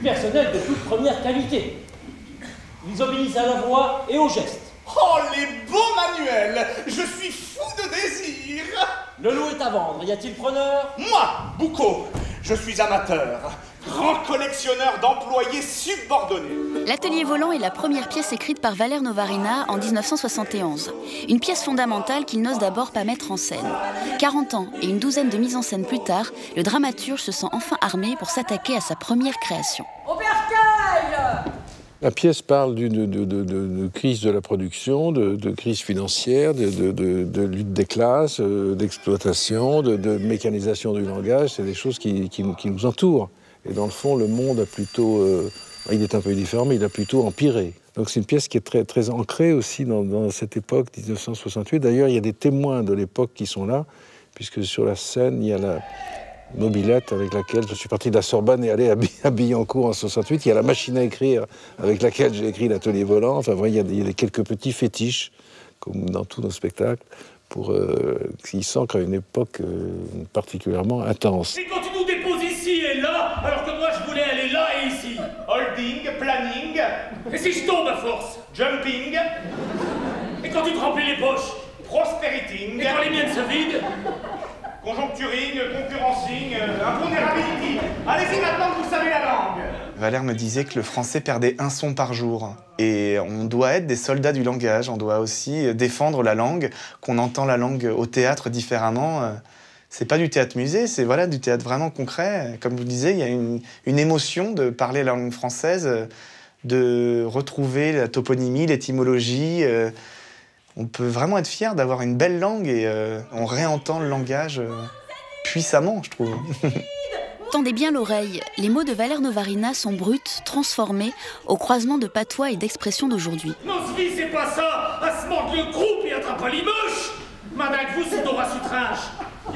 personnel de toute première qualité. Ils obéissent à la voix et aux gestes. Oh, les beaux manuels! Je suis fou de désir! Le lot est à vendre. Y a-t-il preneur? Moi, Boucault, je suis amateur, grand collectionneur d'employés subordonnés. L'Atelier volant est la première pièce écrite par Valère Novarina en 1971. Une pièce fondamentale qu'il n'ose d'abord pas mettre en scène. 40 ans et une douzaine de mises en scène plus tard, le dramaturge se sent enfin armé pour s'attaquer à sa première création. La pièce parle de crise de la production, de crise financière, de lutte des classes, d'exploitation, de mécanisation du langage. C'est des choses qui nous entourent. Et dans le fond, le monde a plutôt... il est un peu différent, mais il a plutôt empiré. Donc c'est une pièce qui est très, très ancrée aussi dans cette époque, 1968. D'ailleurs, il y a des témoins de l'époque qui sont là, puisque sur la scène, il y a la mobilette avec laquelle je suis parti de la Sorbonne et allé à Billancourt en 68. Il y a la machine à écrire avec laquelle j'ai écrit l'Atelier volant. Enfin, il y a quelques petits fétiches, comme dans tous nos spectacles, qui s'ancrent à une époque particulièrement intense. Et quand tu nous déposes ici et là, alors que moi je voulais aller là et ici. Holding, planning, Et si je tombe à force? jumping, Et quand tu te remplis les poches? prosperiting, Et quand les miennes se vident? conjoncturing, concurrencing, impondérability. Allez-y maintenant que vous savez la langue. Valère me disait que le français perdait un son par jour. Et on doit être des soldats du langage, on doit aussi défendre la langue, qu'on entend la langue au théâtre différemment. C'est pas du théâtre-musée, c'est voilà, du théâtre vraiment concret. Comme je vous disais, il y a une émotion de parler la langue française, de retrouver la toponymie, l'étymologie. On peut vraiment être fier d'avoir une belle langue et on réentend le langage puissamment, je trouve. Tendez bien l'oreille, les mots de Valère Novarina sont bruts, transformés, au croisement de patois et d'expressions d'aujourd'hui. Non, vie, c'est pas ça! À se mordre le groupe et attrape pas l'imoche! Madame, vous, c'est Dora Sutrinche!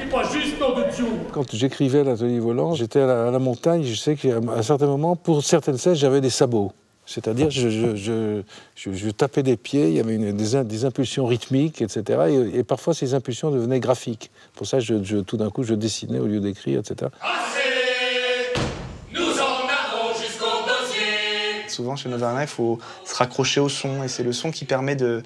Et pas juste nom de Dieu! Quand j'écrivais l'Atelier volant, j'étais à la montagne. Je sais qu'à un certain moment, pour certaines scènes, j'avais des sabots. C'est-à-dire, je tapais des pieds, il y avait des impulsions rythmiques, etc. Et parfois, ces impulsions devenaient graphiques. Pour ça, tout d'un coup, je dessinais au lieu d'écrire, etc. Nous en avons jusqu'au dossier! Souvent, chez Novarina, il faut se raccrocher au son. Et c'est le son qui permet de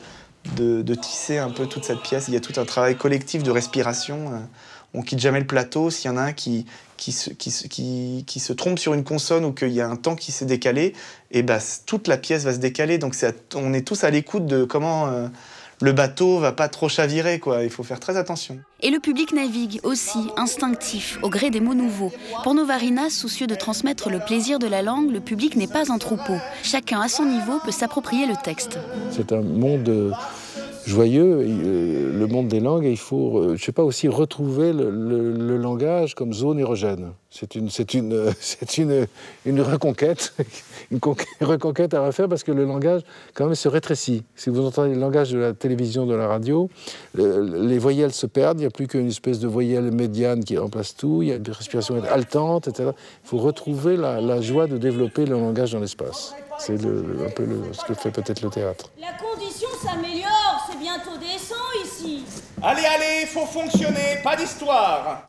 tisser un peu toute cette pièce. Il y a tout un travail collectif de respiration. On quitte jamais le plateau. S'il y en a un qui se trompe sur une consonne ou qu'il y a un temps qui s'est décalé, et ben, toute la pièce va se décaler. Donc on est tous à l'écoute de comment le bateau va pas trop chavirer, quoi. Il faut faire très attention. Et le public navigue aussi, instinctif, au gré des mots nouveaux. Pour Novarina, soucieux de transmettre le plaisir de la langue, le public n'est pas un troupeau. Chacun à son niveau peut s'approprier le texte. C'est un monde joyeux, le monde des langues, et il faut, je sais pas, aussi retrouver le langage comme zone érogène. C'est une reconquête, une reconquête à refaire parce que le langage, quand même, se rétrécit. Si vous entendez le langage de la télévision, de la radio, les voyelles se perdent, il n'y a plus qu'une espèce de voyelle médiane qui remplace tout, il y a des respirations haletantes, etc. Il faut retrouver la joie de développer le langage dans l'espace. C'est un peu ce que fait peut-être le théâtre. La condition s'améliore, c'est bientôt décent ici. Allez, allez, faut fonctionner, pas d'histoire.